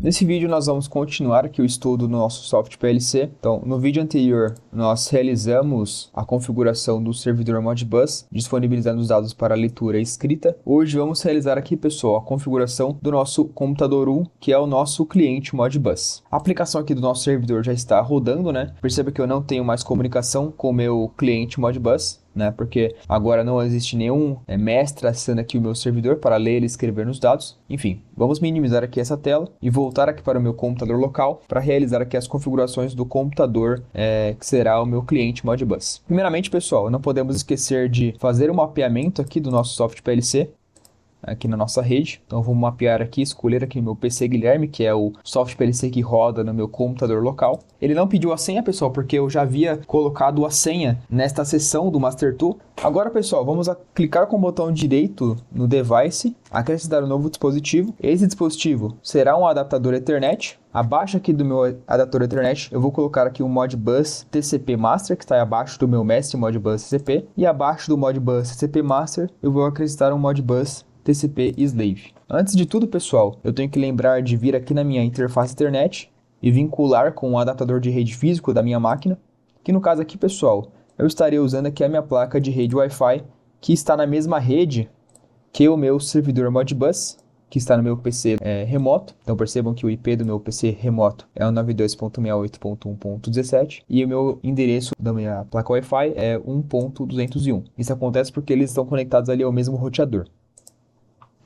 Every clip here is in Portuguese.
Nesse vídeo nós vamos continuar aqui o estudo no nosso Soft PLC. Então, no vídeo anterior nós realizamos a configuração do servidor Modbus, disponibilizando os dados para leitura e escrita. Hoje vamos realizar aqui, pessoal, a configuração do nosso computador 1, que é o nosso cliente Modbus. A aplicação aqui do nosso servidor já está rodando, né? Perceba que eu não tenho mais comunicação com o meu cliente Modbus, né? Porque agora não existe nenhum mestre acessando aqui o meu servidor para ler e escrever nos dados. Enfim, vamos minimizar aqui essa tela e voltar aqui para o meu computador local para realizar aqui as configurações do computador que será o meu cliente Modbus. Primeiramente, pessoal, não podemos esquecer de fazer o mapeamento aqui do nosso Soft PLC aqui na nossa rede. Então vamos mapear aqui, escolher aqui o meu PC Guilherme, que é o Soft PLC que roda no meu computador local. Ele não pediu a senha, pessoal, porque eu já havia colocado a senha nesta seção do Master Tool. Agora, pessoal, vamos clicar com o botão direito no device, acrescentar um novo dispositivo. Esse dispositivo será um adaptador Ethernet. Abaixo aqui do meu adaptador Ethernet, eu vou colocar aqui o Modbus TCP Master, que está abaixo do meu mestre Modbus TCP. E abaixo do Modbus TCP Master, eu vou acrescentar um Modbus TCP Slave. Antes de tudo, pessoal, eu tenho que lembrar de vir aqui na minha interface Ethernet e vincular com o adaptador de rede físico da minha máquina, que no caso aqui, pessoal, eu estarei usando aqui a minha placa de rede Wi-Fi, que está na mesma rede que o meu servidor Modbus, que está no meu PC remoto. Então percebam que o IP do meu PC remoto é o 92.68.1.17 e o meu endereço da minha placa Wi-Fi é 1.201. Isso acontece porque eles estão conectados ali ao mesmo roteador.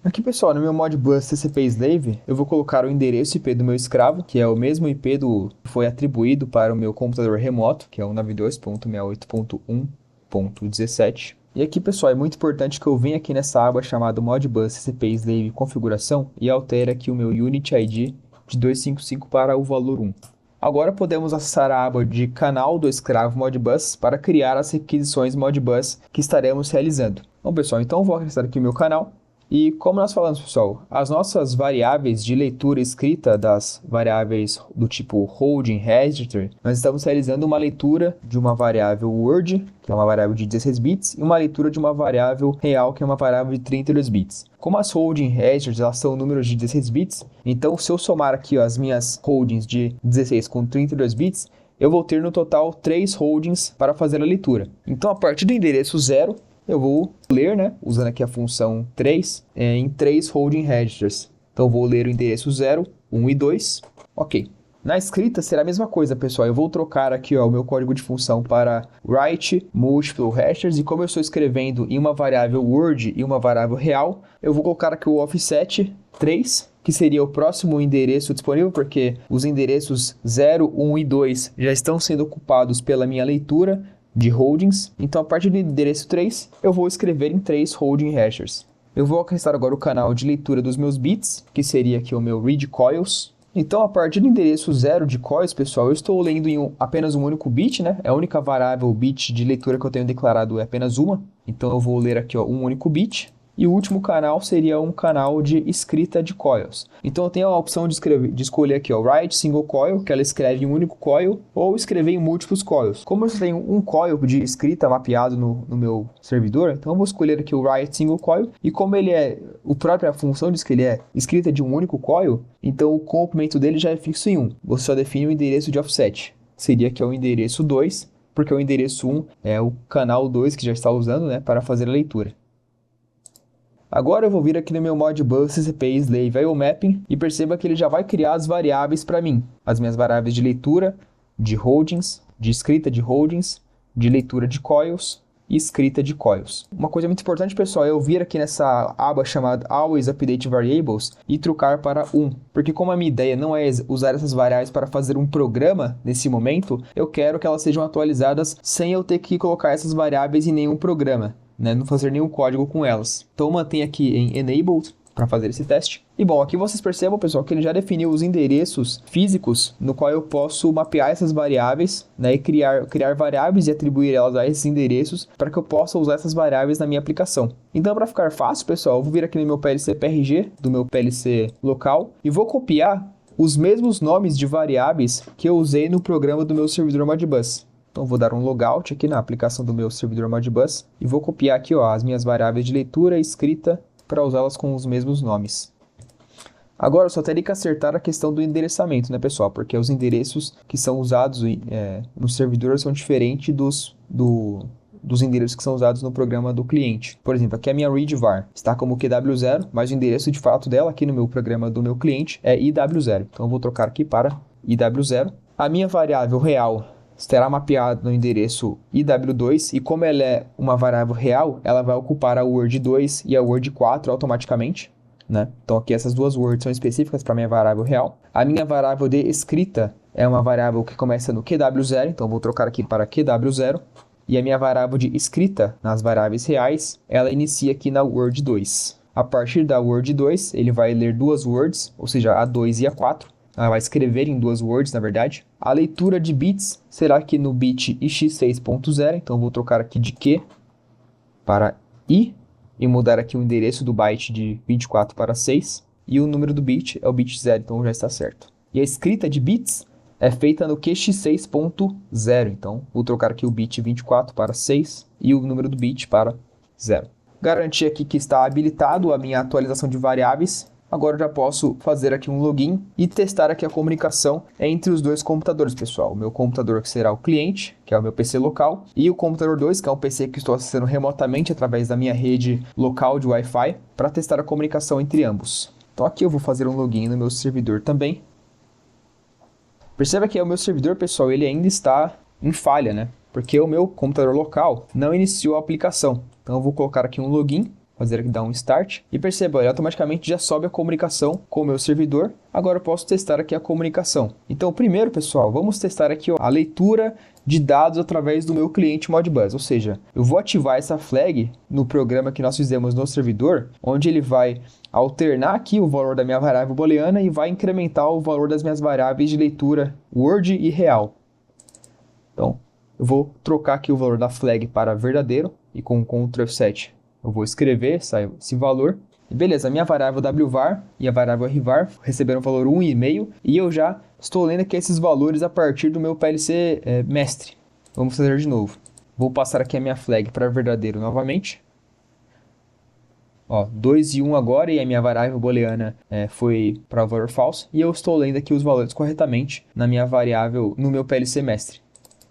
Aqui, pessoal, no meu Modbus TCP Slave, eu vou colocar o endereço IP do meu escravo, que é o mesmo IP que foi atribuído para o meu computador remoto, que é o 92.68.1.17. E aqui, pessoal, é muito importante que eu venha aqui nessa aba chamada Modbus TCP Slave Configuração e altere aqui o meu Unit ID de 255 para o valor 1. Agora podemos acessar a aba de canal do escravo Modbus para criar as requisições Modbus que estaremos realizando. Bom, pessoal, então eu vou acessar aqui o meu canal. E como nós falamos, pessoal, as nossas variáveis de leitura e escrita das variáveis do tipo holding register, nós estamos realizando uma leitura de uma variável word, que é uma variável de 16 bits, e uma leitura de uma variável real, que é uma variável de 32 bits. Como as holding registers elas são números de 16 bits, então se eu somar aqui as minhas holdings de 16 com 32 bits, eu vou ter no total 3 holdings para fazer a leitura. Então a partir do endereço 0, eu vou ler, né, usando aqui a função 3, em 3 holding registers. Então, eu vou ler o endereço 0, 1 e 2. Ok. Na escrita será a mesma coisa, pessoal. Eu vou trocar aqui o meu código de função para write multiple registers. E como eu estou escrevendo em uma variável word e uma variável real, eu vou colocar aqui o offset 3, que seria o próximo endereço disponível, porque os endereços 0, 1 e 2 já estão sendo ocupados pela minha leitura de holdings. Então, a partir do endereço 3, eu vou escrever em 3 holding registers. Eu vou acessar agora o canal de leitura dos meus bits, que seria aqui o meu read coils. Então, a partir do endereço 0 de coils, pessoal, eu estou lendo em apenas um único bit, né? A única variável bit de leitura que eu tenho declarado é apenas uma. Então, eu vou ler aqui um único bit. E o último canal seria um canal de escrita de coils. Então eu tenho a opção de escolher aqui, write single coil, que ela escreve em um único coil, ou escrever em múltiplos coils. Como eu tenho um coil de escrita mapeado no meu servidor, então eu vou escolher aqui o write single coil, e como ele a própria função diz que ele é escrita de um único coil, então o comprimento dele já é fixo em 1. Você só define o endereço de offset. Seria aqui o endereço 2, porque o endereço 1 é o canal 2 que já está usando, né, para fazer a leitura. Agora eu vou vir aqui no meu Modbus TCP Slave IO Mapping e perceba que ele já vai criar as variáveis para mim. As minhas variáveis de leitura, de holdings, de escrita de holdings, de leitura de coils e escrita de coils. Uma coisa muito importante, pessoal, é eu vir aqui nessa aba chamada Always Update Variables e trocar para 1. Porque como a minha ideia não é usar essas variáveis para fazer um programa nesse momento, eu quero que elas sejam atualizadas sem eu ter que colocar essas variáveis em nenhum programa, né? Não fazer nenhum código com elas. Então mantenha aqui em Enabled para fazer esse teste. E bom, aqui vocês percebam, pessoal, que ele já definiu os endereços físicos no qual eu posso mapear essas variáveis, né, e criar variáveis e atribuir elas a esses endereços para que eu possa usar essas variáveis na minha aplicação. Então, para ficar fácil, pessoal, eu vou vir aqui no meu PLC PRG, do meu PLC local, e vou copiar os mesmos nomes de variáveis que eu usei no programa do meu servidor Modbus. Então, vou dar um logout aqui na aplicação do meu servidor Modbus e vou copiar aqui as minhas variáveis de leitura e escrita para usá-las com os mesmos nomes. Agora, eu só teria que acertar a questão do endereçamento, né, pessoal? Porque os endereços que são usados no servidor são diferentes dos endereços que são usados no programa do cliente. Por exemplo, aqui a minha read var está como QW0, mas o endereço de fato dela aqui no meu programa do meu cliente é IW0. Então, eu vou trocar aqui para IW0. A minha variável real estará mapeada no endereço IW2 e como ela é uma variável real, ela vai ocupar a word 2 e a word 4 automaticamente. Né? Então aqui essas duas words são específicas para a minha variável real. A minha variável de escrita é uma variável que começa no QW0, então vou trocar aqui para QW0. E a minha variável de escrita nas variáveis reais, ela inicia aqui na word 2. A partir da word 2, ele vai ler duas words, ou seja, a 2 e a 4. Ela vai escrever em duas words, na verdade. A leitura de bits será aqui no bit ix6.0, então vou trocar aqui de Q para I. E mudar aqui o endereço do byte de 24 para 6. E o número do bit é o bit 0, então já está certo. E a escrita de bits é feita no QX6.0. Então, vou trocar aqui o bit 24 para 6 e o número do bit para 0. Garantir aqui que está habilitado a minha atualização de variáveis. Agora eu já posso fazer aqui um login e testar aqui a comunicação entre os dois computadores, pessoal. O meu computador que será o cliente, que é o meu PC local, e o computador 2, que é um PC que estou acessando remotamente através da minha rede local de Wi-Fi, para testar a comunicação entre ambos. Então aqui eu vou fazer um login no meu servidor também. Perceba que o meu servidor, pessoal, ele ainda está em falha, né? Porque o meu computador local não iniciou a aplicação. Então eu vou colocar aqui um login. Fazer aqui, dar um start, e perceba, ele automaticamente já sobe a comunicação com o meu servidor. Agora eu posso testar aqui a comunicação. Então, primeiro, pessoal, vamos testar aqui a leitura de dados através do meu cliente Modbus, ou seja, eu vou ativar essa flag no programa que nós fizemos no servidor, onde ele vai alternar aqui o valor da minha variável booleana e vai incrementar o valor das minhas variáveis de leitura Word e real. Então, eu vou trocar aqui o valor da flag para verdadeiro e com Ctrl F7 eu vou escrever esse valor. E beleza, a minha variável wvar e a variável rvar receberam o valor 1,5 e eu já estou lendo aqui esses valores a partir do meu PLC mestre. Vamos fazer de novo. Vou passar aqui a minha flag para verdadeiro novamente. Ó, 2 e 1 agora e a minha variável booleana foi para o valor falso. E eu estou lendo aqui os valores corretamente na minha variável, no meu PLC mestre.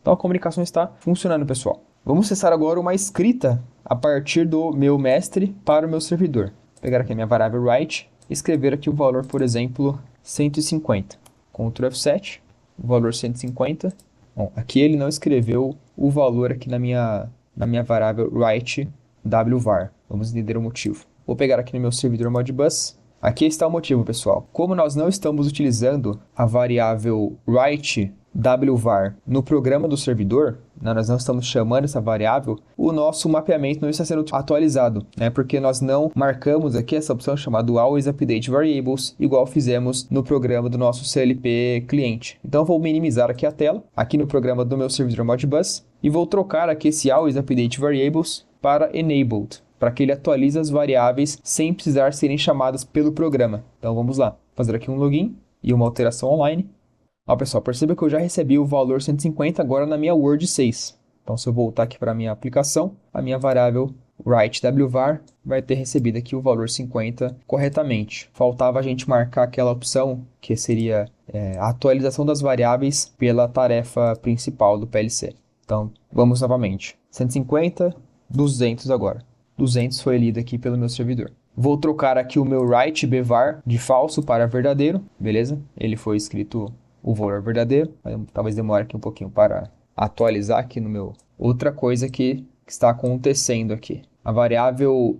Então a comunicação está funcionando, pessoal. Vamos testar agora uma escrita a partir do meu mestre para o meu servidor. Vou pegar aqui a minha variável write e escrever aqui o valor, por exemplo, 150. Ctrl F7, o valor 150. Bom, aqui ele não escreveu o valor aqui na minha variável write wvar. Vamos entender o motivo. Vou pegar aqui no meu servidor Modbus. Aqui está o motivo, pessoal. Como nós não estamos utilizando a variável write wvar no programa do servidor, nós não estamos chamando essa variável, o nosso mapeamento não está sendo atualizado, né? Porque nós não marcamos aqui essa opção chamada Always Update Variables, igual fizemos no programa do nosso CLP cliente. Então eu vou minimizar aqui a tela, aqui no programa do meu servidor Modbus, e vou trocar aqui esse Always Update Variables para Enabled, para que ele atualize as variáveis sem precisar serem chamadas pelo programa. Então vamos lá, fazer aqui um login e uma alteração online. Ó, pessoal, perceba que eu já recebi o valor 150 agora na minha Word 6. Então, se eu voltar aqui para a minha aplicação, a minha variável write_wvar vai ter recebido aqui o valor 50 corretamente. Faltava a gente marcar aquela opção que seria a atualização das variáveis pela tarefa principal do PLC. Então, vamos novamente. 150, 200 agora. 200 foi lido aqui pelo meu servidor. Vou trocar aqui o meu write_bvar de falso para verdadeiro, beleza? Ele foi escrito o valor verdadeiro, talvez demore aqui um pouquinho para atualizar aqui no meu. Outra coisa que está acontecendo aqui. A variável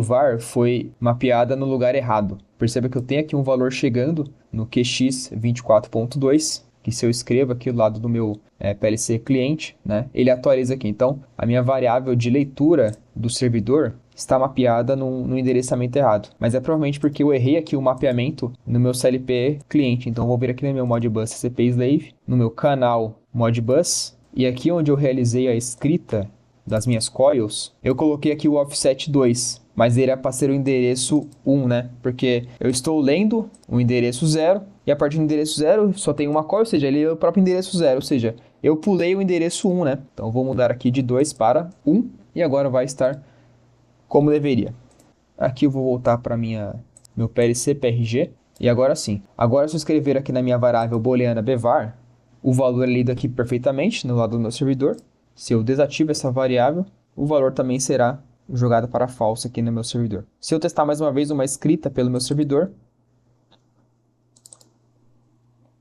wvar foi mapeada no lugar errado. Perceba que eu tenho aqui um valor chegando no QX24.2, que se eu escrevo aqui do lado do meu PLC cliente, né, ele atualiza aqui. Então, a minha variável de leitura do servidor está mapeada no endereçamento errado. Mas é provavelmente porque eu errei aqui o mapeamento no meu CLP cliente. Então, eu vou vir aqui no meu Modbus TCP Slave, no meu canal Modbus, e aqui onde eu realizei a escrita das minhas coils, eu coloquei aqui o offset 2, mas ele é para ser o endereço 1, né? Porque eu estou lendo o endereço 0, e a partir do endereço 0 só tem uma coil, ou seja, ele é o próprio endereço 0, ou seja, eu pulei o endereço 1, né? Então, eu vou mudar aqui de 2 para 1, e agora vai estar como deveria. Aqui eu vou voltar para meu PLC PRG. E agora sim. Agora se eu escrever aqui na minha variável booleana bvar, o valor é lido aqui perfeitamente no lado do meu servidor. Se eu desativo essa variável, o valor também será jogado para false aqui no meu servidor. Se eu testar mais uma vez uma escrita pelo meu servidor,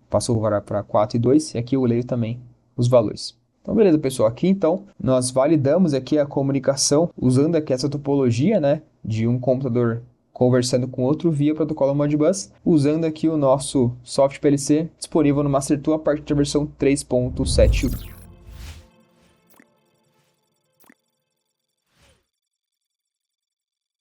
passou para 4 e 2, e aqui eu leio também os valores. Então, beleza, pessoal. Aqui, então, nós validamos aqui a comunicação usando aqui essa topologia, né, de um computador conversando com outro via protocolo Modbus, usando aqui o nosso soft PLC disponível no MasterTool a partir da versão 3.71.